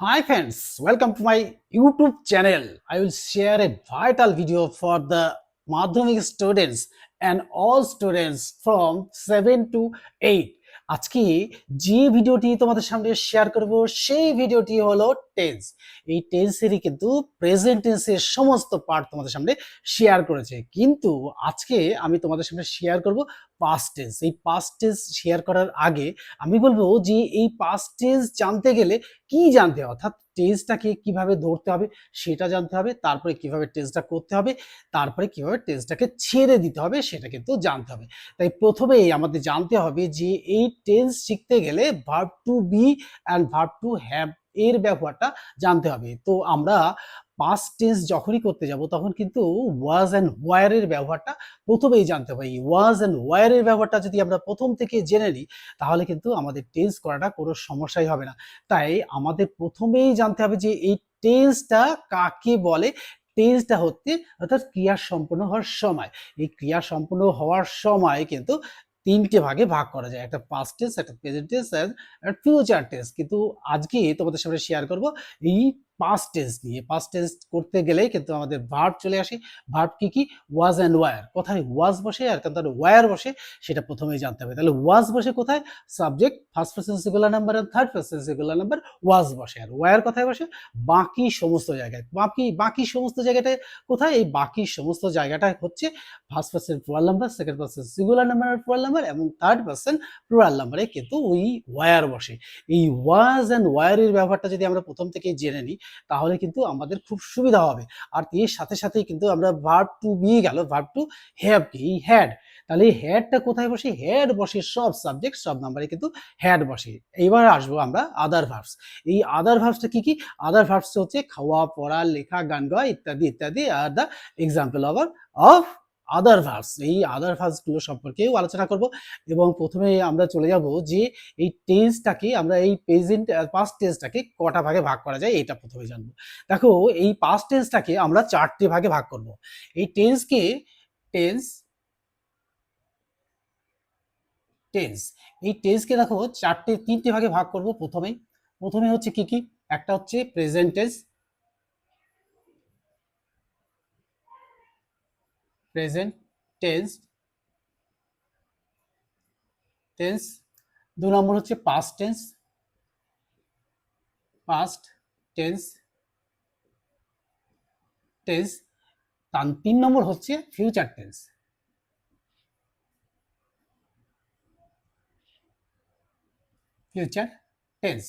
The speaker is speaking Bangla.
Hi friends, welcome to my YouTube channel. I will share a vital video for the Madhyamik students and all students from 7 to 8. আজকে যে ভিডিওটি তোমাদের সামনে শেয়ার করব সেই ভিডিওটি হলো টেন্স। এই টেন্সেরই কিন্তু প্রেজেন্ট টেন্সের সমস্ত পার্ট তোমাদের সামনে শেয়ার করেছে, কিন্তু আজকে আমি তোমাদের সামনে শেয়ার করব পাস্ট টেন্স। এই পাস্ট টেন্স শেয়ার করার আগে আমি বলবো যে এই পাস্ট টেন্স জানতে গেলে কি জানতে হবে, অর্থাৎ টেন্সটাকে কিভাবে ধরতে হবে সেটা জানতে হবে, তারপরে কিভাবে টেন্সটা করতে হবে, তারপরে কিভাবে টেন্সটাকে ছেড়ে দিতে হবে সেটা কিন্তু জানতে হবে। তাই প্রথমেই আমাদের জানতে হবে যে এই টেন্স শিখতে গেলে verb to be and verb to have এর ব্যবহারটা জানতে হবে। তো আমরা পাস্ট টেন্স যখনই করতে যাব তখন কিন্তু ওয়াজ অ্যান্ড ওয়ার এর ব্যবহারটা প্রথমেই জানতে হবে। এই ওয়াজ অ্যান্ড ওয়ার এর ব্যবহারটা যদি আমরা প্রথম থেকে জেনে নিই তাহলে কিন্তু আমাদের টেন্স করাটা কোনো সমস্যাই হবে না। তাই আমাদের প্রথমেই জানতে হবে যে এই টেন্সটা কাকে বলে। টেন্সটা হচ্ছে অর্থাৎ ক্রিয়া সম্পন্ন হওয়ার সময়। এই ক্রিয়া সম্পন্ন হওয়ার সময় কিন্তু তিনটে ভাগে ভাগ করা যায়, একটা পাস্ট টেন্স, একটা present tense and future tense. কিন্তু আজকে তোমাদের সামনে শেয়ার করব এই পাস্ট টেন্স নিয়ে। পাস্ট টেন্স করতে গেলেই কিন্তু আমাদের ভার্ব চলে আসে। ভার্ব কি কি? Was and were. কোথায় ওয়াজ বসে আর কোথায় ওয়ার বসে সেটা প্রথমেই জানতে হবে। তাহলে ওয়াজ বসে কোথায়? Subject first person singular number আর third person singular number was বসে। আর ওয়ার কোথায় বসে? বাকি সমস্ত জায়গায়। বাকি সমস্ত জায়গাটায় কোথায়? এই বাকি সমস্ত জায়গাটা হচ্ছে first person plural number, second person singular number আর প্লুরাল নাম্বার এবং থার্ড পারসন প্লুরাল নাম্বারে কিন্তু ওই ওয়ার বসে। এই ওয়াজ অ্যান্ড ওয়ার এর ব্যবহারটা যদি আমরা প্রথম থেকে জেনে নিই তাহলে কিন্তু আমাদের খুব সুবিধা হবে। আর এর সাথে সাথেই কিন্তু আমরা ভার্ব টু বি গেল, ভার্ব টু হ্যাভ কি? এই হ্যাড। তাহলে এই হ্যাডটা কোথায় বসে? হ্যাড বসে সব সাবজেক্ট সব নাম্বারে কিন্তু হ্যাড বসে। এইবার আসবো আমরা আদার ভার্বস। এই আদার ভার্বসটা কি কি? আদার ভার্বস হচ্ছে খাওয়া, পড়া, লেখা, গান গাওয়া ইত্যাদি ইত্যাদি are the example of other verbs. এই আদার ভার্বস গুলো সম্পর্কেও আলোচনা করব এবং প্রথমে আমরা চলে যাব যে এই টেন্সটাকে আমরা এই প্রেজেন্ট পাস্ট টেন্সটাকে কটা ভাগে ভাগ করা যায় এটা প্রথমে জানবো। দেখো এই পাস্ট টেন্সটাকে আমরা চারটে ভাগে ভাগ করব। এই টেন্সকে টেন্স টেন্স এই টেন্সকে দেখো তিনটে ভাগে ভাগ করব। প্রথমে হচ্ছে কি কি? একটা হচ্ছে present tense, present tense tense. 2 নম্বর হচ্ছে past tense, past tense tense. 3 নম্বর হচ্ছে ফিউচার টেন্স, ফিউচার টেন্স।